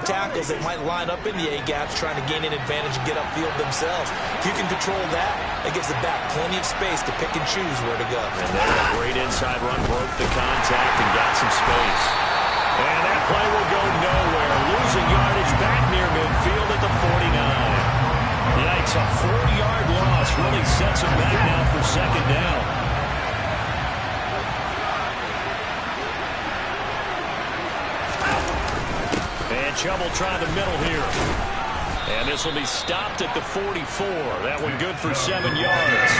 tackles that might line up in the A-gaps trying to gain an advantage and get upfield themselves. If you can control that, it gives the back plenty of space to pick and choose where to go. And there, a great inside run, broke the contact and got some space. And that play will go nowhere. Losing yardage back near midfield at the 49. Yikes, a 4-yard loss really sets him back now for second down. And Chubb will try the middle here. And this will be stopped at the 44. That one good for 7 yards.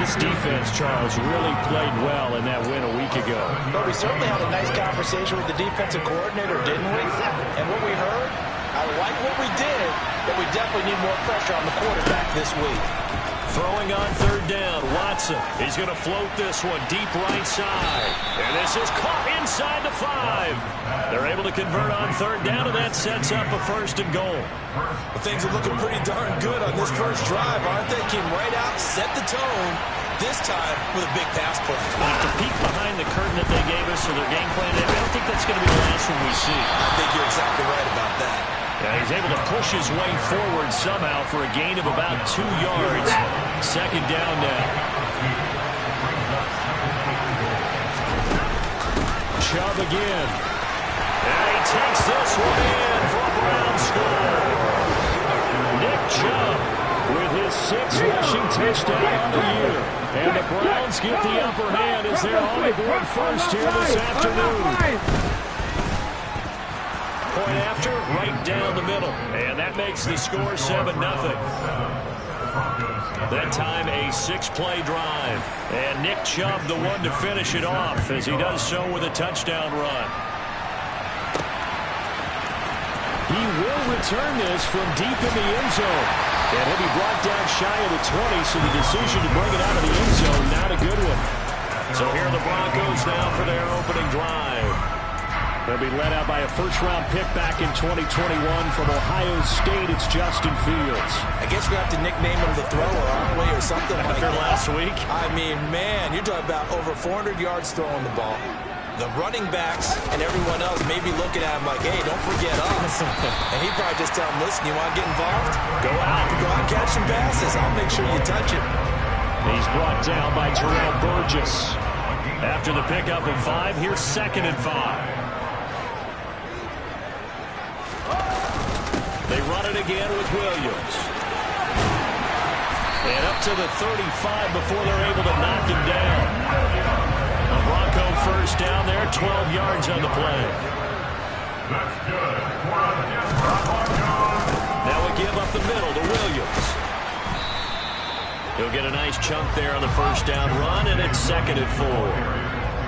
This defense, Charles, really played well in that win a week ago. But we certainly had a nice conversation with the defensive coordinator, didn't we? And what we heard, I like what we did, but we definitely need more pressure on the quarterback this week. Throwing on third down, Watson. He's going to float this one deep right side. And this is caught inside the 5. They're able to convert on third down, and that sets up a 1st and goal. Well, things are looking pretty darn good on this first drive, aren't they? Came right out, set the tone, this time with a big pass play. To peek behind the curtain that they gave us or their game plan, I don't think that's going to be the last one we see. I think you're exactly right about that. Yeah, he's able to push his way forward somehow for a gain of about 2 yards. Second down now. Chubb again. And he takes this one in for a Brown score. Nick Chubb with his 6th rushing touchdown on the year. And the Browns get the upper hand as they're on the board first here this afternoon. Point after, right down the middle. And that makes the score 7-0. That time a 6-play drive. And Nick Chubb the one to finish it off as he does so with a touchdown run. He will return this from deep in the end zone. And he'll be brought down shy of the 20, so the decision to bring it out of the end zone, not a good one. So here are the Broncos now for their opening drive. They'll be led out by a first-round pick back in 2021 from Ohio State. It's Justin Fields. I guess we have to nickname him the thrower, aren't we, or something like that. After last week? I mean, man, you're talking about over 400 yards throwing the ball. The running backs and everyone else may be looking at him like, hey, don't forget us. And he probably just tell him, listen, you want to get involved? Go out and catch some passes. I'll make sure you touch it. He's brought down by Terrell Burgess. After the pickup of 5, here's 2nd and 5. They run it again with Williams. And up to the 35 before they're able to knock him down. A Bronco first down there, 12 yards on the play. That's good. Now we give up the middle to Williams. He'll get a nice chunk there on the first down run, and it's 2nd and 4.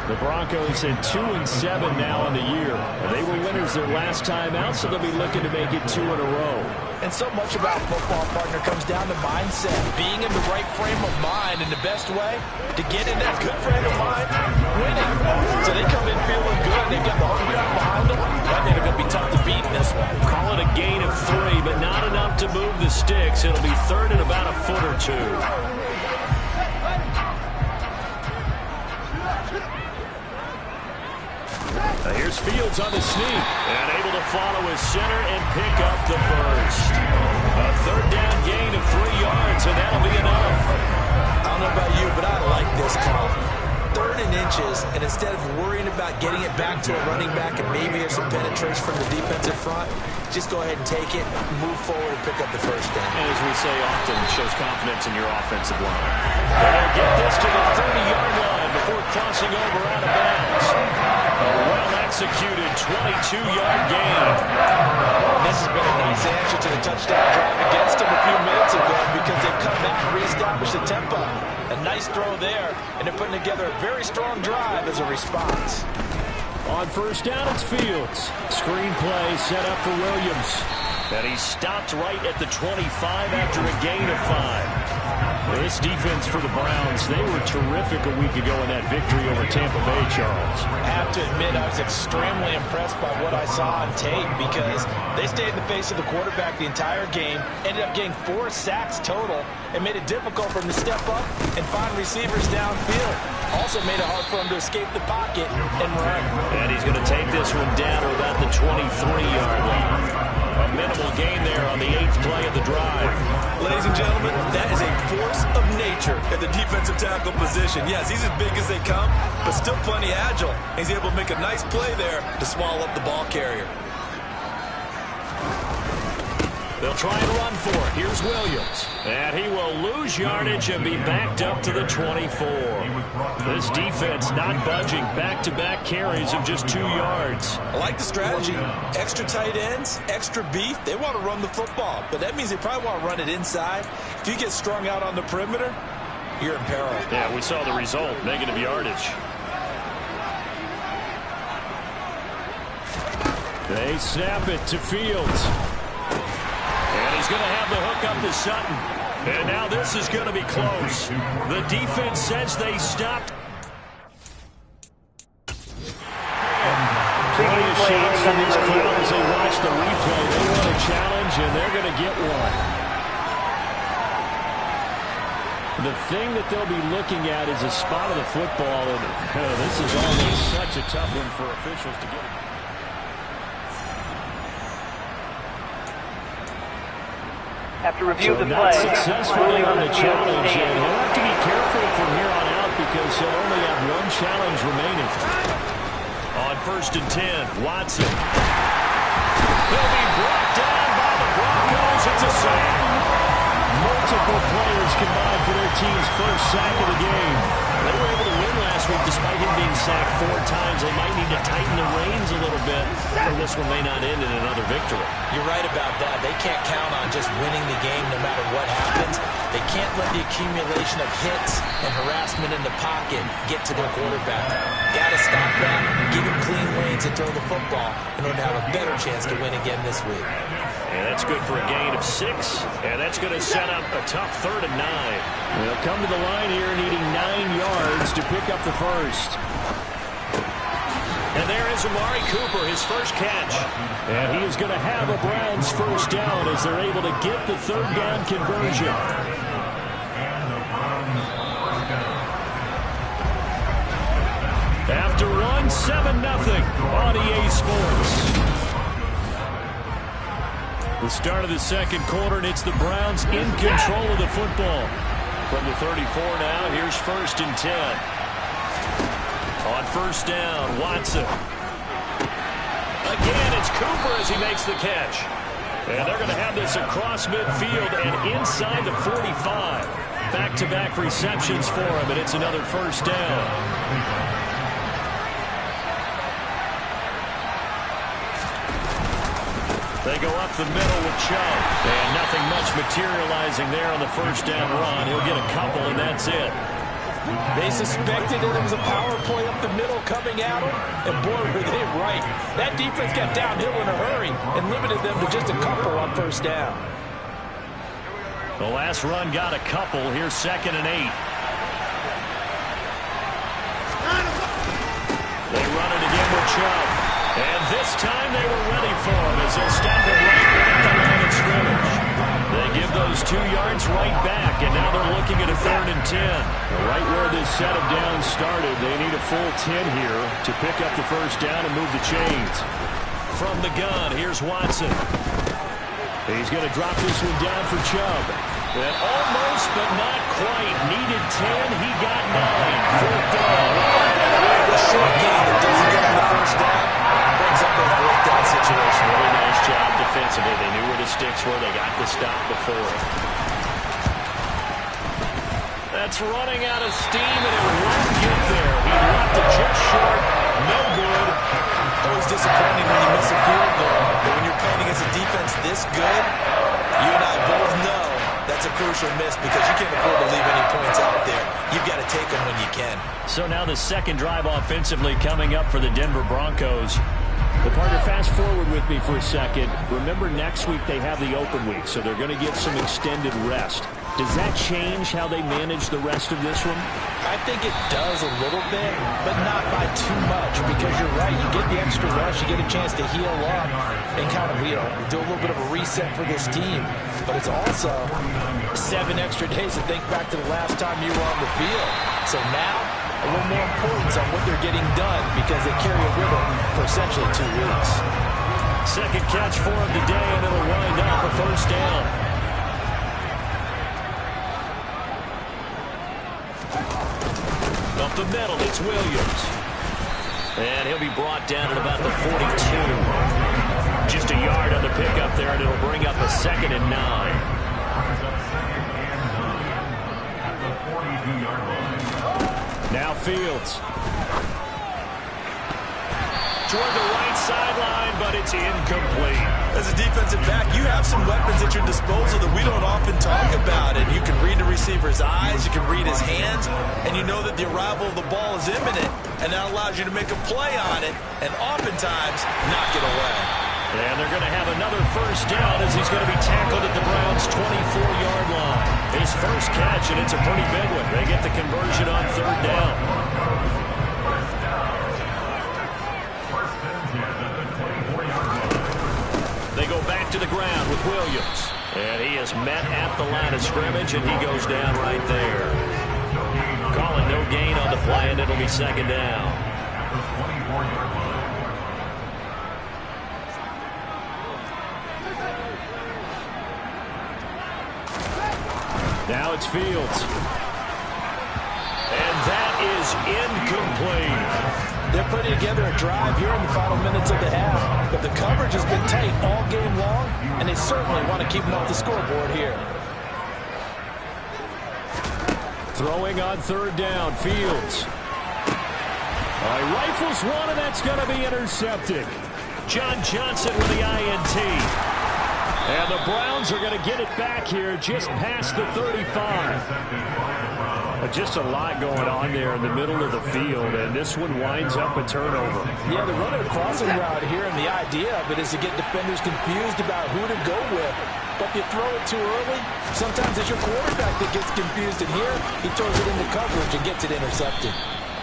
The Broncos at 2-7 now on the year. They were winners their last time out, so they'll be looking to make it 2 in a row. And so much about football, partner, comes down to mindset. Being in the right frame of mind, and the best way to get in that good frame of mind, winning. So they come in feeling good. They've got the home crowd behind them. I think they're going to be tough to beat in this one. Call it a gain of 3, but not enough to move the sticks. It'll be 3rd and about a foot or 2. Here's Fields on the sneak. And able to follow his center and pick up the first. A 3rd down gain of 3 yards, and that'll be enough. I don't know about you, but I like this call. 3rd and inches, and instead of worrying about getting it back to a running back and maybe there's some penetration from the defensive front, just go ahead and take it, move forward, and pick up the first down. And as we say often, it shows confidence in your offensive line. They'll get this to the 30-yard line before crossing over out of bounds. A well-executed 22-yard gain. This has been a nice answer to the touchdown drive against them a few minutes ago because they've come back and reestablished the tempo. A nice throw there, and they're putting together a very strong drive as a response. On first down, it's Fields. Screen play set up for Williams. And he stopped right at the 25 after a gain of 5. This defense for the Browns, they were terrific a week ago in that victory over Tampa Bay, Charles. I have to admit, I was extremely impressed by what I saw on tape because they stayed in the face of the quarterback the entire game, ended up getting 4 sacks total, and made it difficult for him to step up and find receivers downfield. Also made it hard for him to escape the pocket and run. And he's going to take this one down to about the 23-yard line. and gentlemen, that is a force of nature at the defensive tackle position. Yes, he's as big as they come, but still plenty agile. He's able to make a nice play there to swallow up the ball carrier. They'll try and run for it. Here's Williams. And he will lose yardage and be backed up to the 24. This defense not budging. Back-to-back carries of just 2 yards. I like the strategy. Extra tight ends, extra beef. They want to run the football, but that means they probably want to run it inside. If you get strung out on the perimeter, you're in peril. Yeah, we saw the result. Negative yardage. They snap it to Fields. And he's going to have the hook up to Sutton. And now this is going to be close. The defense says they stopped. Plenty of shots from these crowd as they watch the replay. They want a challenge, and they're going to get one. The thing that they'll be looking at is a spot of the football, and this is always such a tough one for officials to get. After review of the not play, successfully on the challenge, and he'll have to be careful from here on out because he'll only have 1 challenge remaining. On 1st and 10, Watson. He'll be brought down by the Broncos. It's a sack. Multiple players combined for their team's first sack of the game. They were able to win last week despite him being sacked 4 times. They might need to tighten the reins a little bit, or this one may not end in another victory. You're right about that. They can't count on just winning the game no matter what happens. They can't let the accumulation of hits and harassment in the pocket get to their quarterback. Got to stop that, give him clean lanes and throw the football in order to have a better chance to win again this week. And that's good for a gain of 6, and that's going to set up a tough 3rd and 9. They'll come to the line here needing 9 yards to pick up the first. And there is Amari Cooper, his first catch. And he is going to have a Browns first down as they're able to get the 3rd down conversion. After one, 7-0 on EA Sports. The start of the second quarter, and it's the Browns in control of the football. From the 34 now, here's 1st and 10. On 1st down, Watson. Again, it's Cooper as he makes the catch. And they're going to have this across midfield and inside the 45. Back-to-back receptions for him, and it's another 1st down. They go up the middle with Chubb. And nothing much materializing there on the 1st down run. He'll get a couple, and that's it. They suspected that it was a power play up the middle coming at them, and boy, were they right. That defense got downhill in a hurry and limited them to just a couple on 1st down. The last run got a couple. Here's 2nd and 8. They run it again with Chubb. And this time they were ready for him as they'll stop him right at the line of scrimmage. They give those 2 yards right back, and now they're looking at a 3rd and 10. Right where this set of downs started, they need a full 10 here to pick up the 1st down and move the chains. From the gun, here's Watson. He's going to drop this one down for Chubb. And almost, but not quite. Needed 10, he got 9. 4th down. A short game that doesn't get on the 1st down brings up a 4th down situation. Really nice job defensively. They knew where the sticks were. They got the stop before it. That's running out of steam, and it won't get there. He left it just short. No good. Always disappointing when you miss a field goal. But when you're playing against a defense this good, you and I both know that's a crucial miss because you can't afford to leave any points out there. You've got to take them when you can. So now the second drive offensively coming up for the Denver Broncos. Well, partner, fast forward with me for a second. Remember, next week they have the open week, so they're going to get some extended rest. Does that change how they manage the rest of this one? I think it does a little bit, but not by too much, because you're right. You get the extra rest, you get a chance to heal up and kind of, do a little bit of a reset for this team. But it's also 7 extra days to think back to the last time you were on the field. So now, a little more importance on what they're getting done because they carry it with them for essentially 2 weeks. Second catch for him today, and it'll wind up a 1st down. Up the middle, it's Williams. And he'll be brought down at about the 42. Just a yard on the pickup there, and it'll bring up a 2nd and 9. Now Fields. Toward the right sideline, but it's incomplete. As a defensive back, you have some weapons at your disposal that we don't often talk about. And you can read the receiver's eyes, you can read his hands, and you know that the arrival of the ball is imminent. And that allows you to make a play on it and oftentimes knock it away. And they're going to have another first down as he's going to be tackled at the Browns' 24-yard line. His first catch, and it's a pretty big one. They get the conversion on 3rd down. They go back to the ground with Williams. And he is met at the line of scrimmage, and he goes down right there. Calling no gain on the play, and it'll be 2nd down. Now it's Fields. And that is incomplete. They're putting together a drive here in the final minutes of the half, but the coverage has been tight all game long, and they certainly want to keep them off the scoreboard here. Throwing on 3rd down, Fields. Rifles one, and that's going to be intercepted. John Johnson with the INT. And the Browns are going to get it back here just past the 35. Just a lot going on there in the middle of the field, and this one winds up a turnover. Yeah, they're running a crossing route here, and the idea of it is to get defenders confused about who to go with. But if you throw it too early, sometimes it's your quarterback that gets confused, and here he throws it into coverage and gets it intercepted.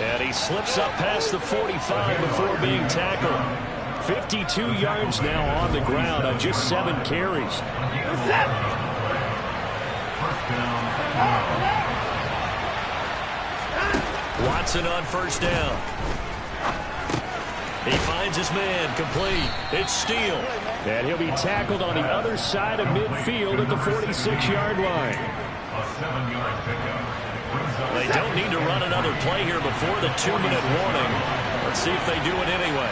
And he slips up past the 45 before being tackled. 52 yards now on the ground on just 7 carries. Watson on 1st down. He finds his man, complete. It's Steele. And he'll be tackled on the other side of midfield at the 46-yard line. They don't need to run another play here before the 2-minute warning. Let's see if they do it anyway.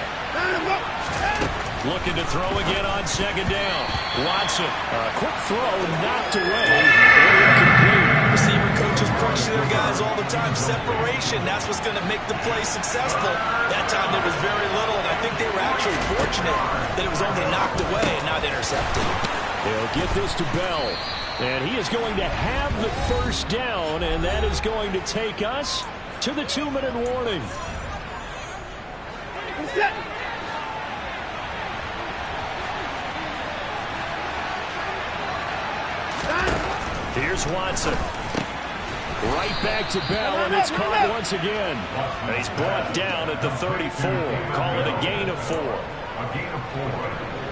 Looking to throw again on 2nd down. Watson. Quick throw, knocked away. Incomplete. Receiver coaches preach to their guys all the time. Separation, that's what's going to make the play successful. That time there was very little, and I think they were actually fortunate that it was only knocked away and not intercepted. They'll get this to Bell. And he is going to have the first down, and that is going to take us to the 2-minute warning. Here's Watson. Right back to Bell, and it's caught once again. And he's brought down at the 34. Call it a gain of 4. A gain of 4.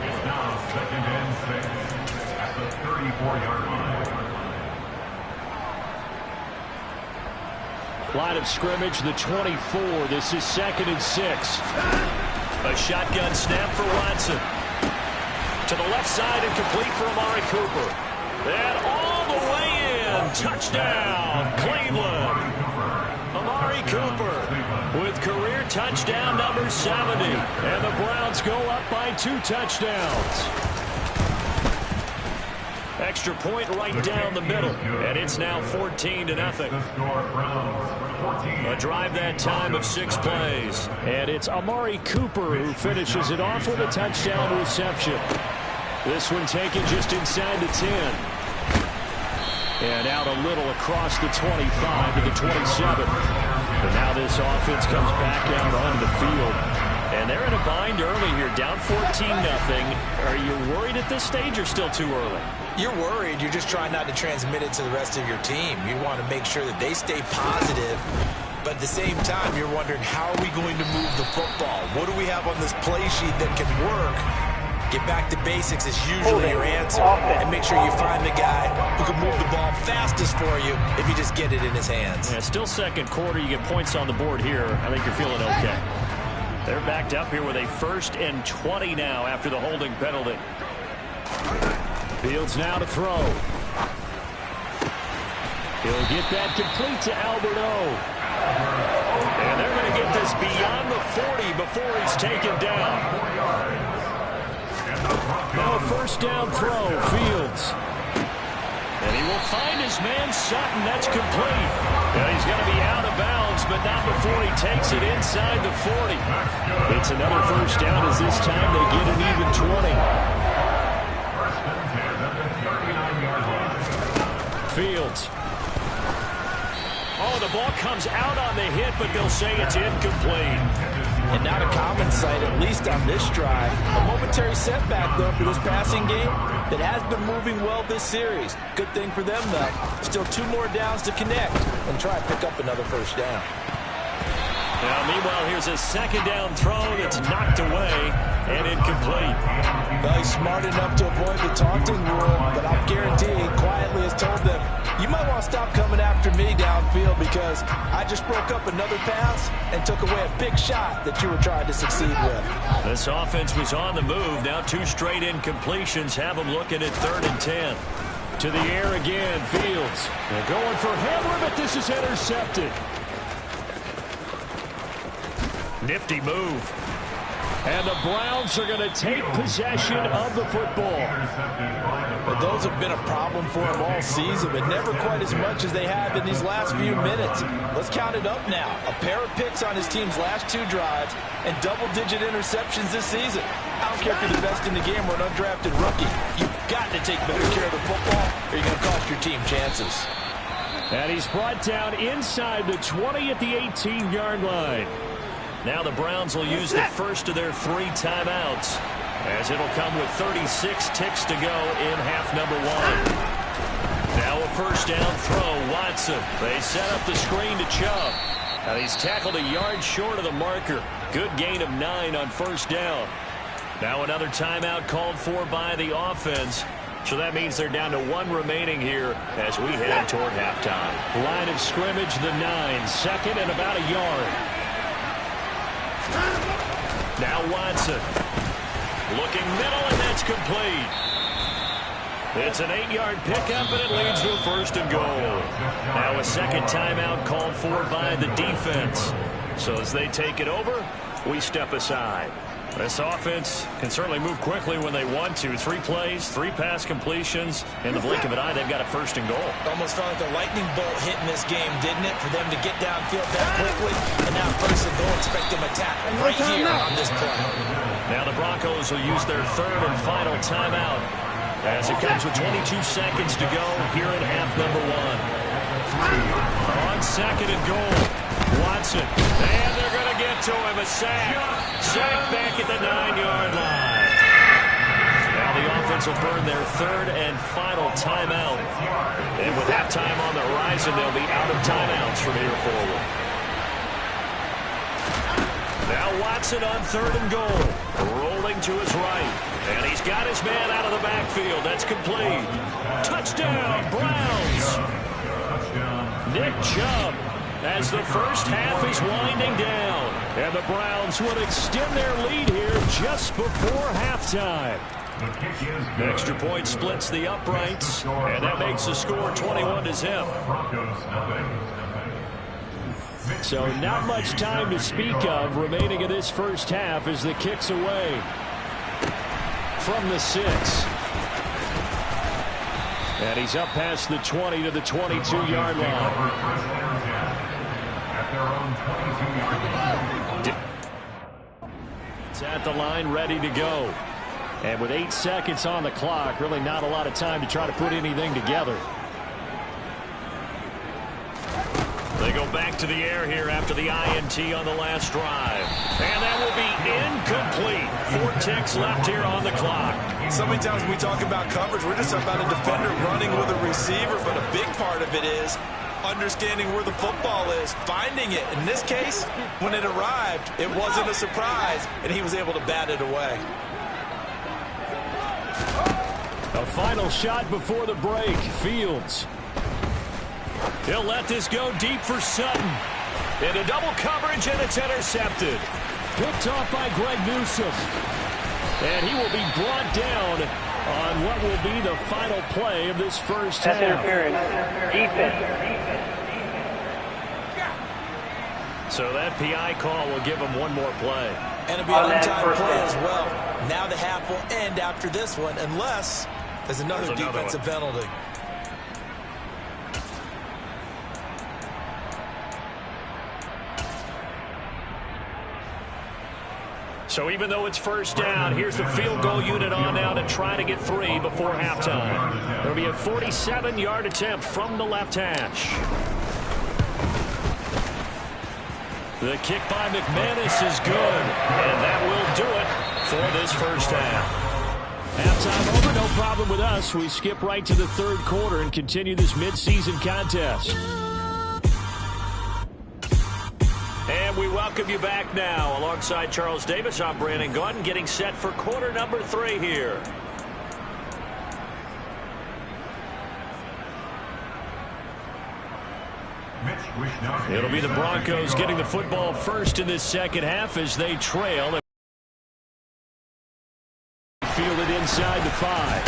It's now 2nd and 6 at the 34-yard line. Line of scrimmage, the 24. This is 2nd and 6. A shotgun snap for Watson. To the left side and complete for Amari Cooper. And all the way in. Touchdown, Cleveland. Amari Cooper with career touchdown number 70. And the Browns go up by 2 touchdowns. Extra point right down the middle. And it's now 14-0. A drive that time of 6 plays. And it's Amari Cooper who finishes it off with a touchdown reception. This one taken just inside the 10. And out a little across the 25 to the 27. But now this offense comes back out onto the field. And they're in a bind early here, down 14-0. Are you worried at this stage or still too early? You're worried. You're just trying not to transmit it to the rest of your team. You want to make sure that they stay positive. But at the same time, you're wondering, how are we going to move the football? What do we have on this play sheet that can work? Get back to basics is usually your answer. And make sure you find the guy who can move the ball fastest for you if you just get it in his hands. Yeah, still second quarter. You get points on the board here. I think you're feeling okay. They're backed up here with a 1st and 20 now after the holding penalty. Fields now to throw. He'll get that complete to Albert O. And they're going to get this beyond the 40 before he's taken down. Now a first down throw, Fields. And he will find his man Sutton. That's complete. And he's going to be out of bounds, but not before he takes it inside the 40. It's another first down as this time they get an even 20. Fields. Oh, the ball comes out on the hit, but they'll say it's incomplete. And not a common sight, at least on this drive. A momentary setback, though, for this passing game that has been moving well this series. Good thing for them, though. Still 2 more downs to connect and try to pick up another first down. Now, meanwhile, here's a second down throw that's knocked away and incomplete. Well, he's smart enough to avoid the taunting rule, but I'll guarantee he quietly has told them, you might want to stop coming after me downfield because I just broke up another pass and took away a big shot that you were trying to succeed with. This offense was on the move. Now 2 straight incompletions have them looking at 3rd and 10. To the air again, Fields. They're going for Hamler, but this is intercepted. Nifty move. And the Browns are going to take possession of the football. But those have been a problem for them all season, but never quite as much as they have in these last few minutes. Let's count it up now. A pair of picks on his team's last 2 drives and double-digit interceptions this season. I don't care if you're the best in the game or an undrafted rookie. You've got to take better care of the football or you're going to cost your team chances. And he's brought down inside the 20 at the 18-yard line. Now the Browns will use the first of their 3 timeouts, as it'll come with 36 ticks to go in half number 1. Now a first down throw, Watson. They set up the screen to Chubb. And he's tackled a yard short of the marker. Good gain of 9 on first down. Now another timeout called for by the offense. So that means they're down to 1 remaining here as we head toward halftime. Line of scrimmage, the 9, second and about a yard. Now Watson. Looking middle, and that's complete. It's an 8-yard pickup, and it leads to a first and goal. Now a second timeout called for by the defense. So as they take it over, we step aside. This offense can certainly move quickly when they want to. 3 plays, 3 pass completions. In the blink of an eye, they've got a first and goal. Almost felt like a lightning bolt hit in this game, didn't it? For them to get downfield that quickly. And now first and goal, expect them to attack right here on this play. Now the Broncos will use their 3rd and final timeout as it comes with 22 seconds to go here in half number 1. On second and goal, Watson. And they're going to get to him. A sack. Sack back at the 9-yard line. Now the offense will burn their 3rd and final timeout. And with halftime on the horizon, they'll be out of timeouts from here forward. Now Watson on 3rd and goal. Rolling to his right. And he's got his man out of the backfield. That's complete. Touchdown, Browns. Nick Chubb, as the first half is winding down. And the Browns would extend their lead here just before halftime. The extra point splits the uprights, and that makes the score 21-0. So not much time to speak of remaining in this first half as the kick's away from the 6. And he's up past the 20 to the 22-yard line. It's at the line, ready to go. And with 8 seconds on the clock, really not a lot of time to try to put anything together. They go back to the air here after the INT on the last drive. And that will be incomplete. 4 ticks left here on the clock. So many times when we talk about coverage, we're just about a defender running with a receiver, but a big part of it is understanding where the football is, finding it. In this case, when it arrived, it wasn't a surprise, and he was able to bat it away. A final shot before the break. Fields. He'll let this go deep for Sutton. Into double coverage, and it's intercepted. Picked off by Greg Newsome. And he will be brought down on what will be the final play of this first half. Interference. Defense. So that PI call will give them one more play. And it'll be an on-time play as well. Now the half will end after this one, unless there's another defensive penalty. So even though it's first down, here's the field goal unit on now to try to get 3 before halftime. There'll be a 47-yard attempt from the left hash. The kick by McManus is good, and that will do it for this first half. Halftime over, no problem with us. We skip right to the third quarter and continue this midseason contest. And we welcome you back now. Alongside Charles Davis, I'm Brandon Gaudin, getting set for quarter number 3 here. It'll be the Broncos getting the football first in this second half as they trail. Fielded inside the 5.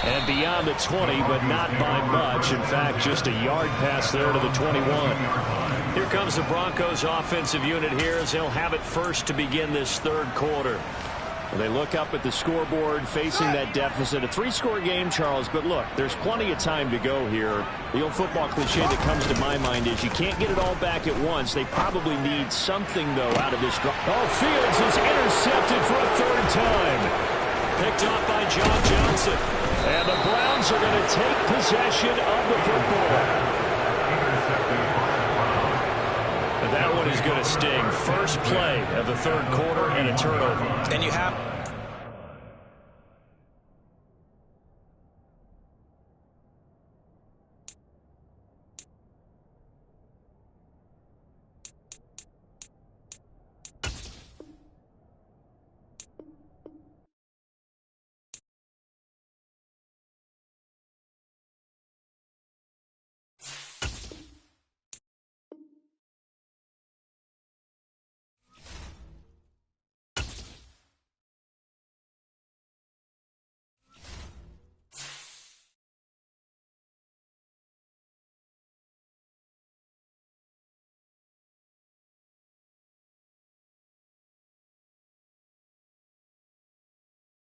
And beyond the 20, but not by much. In fact, just a yard pass there to the 21. Here comes the Broncos offensive unit here as they'll have it first to begin this third quarter. Well, they look up at the scoreboard facing that deficit. A 3-score game, Charles, but look, there's plenty of time to go here. The old football cliche that comes to my mind is you can't get it all back at once. They probably need something, though, out of this drive. Oh, Fields is intercepted for a third time. Picked off by John Johnson. And the Browns are going to take possession of the football. That one is going to sting. First play of the third quarter and a turnover. And you have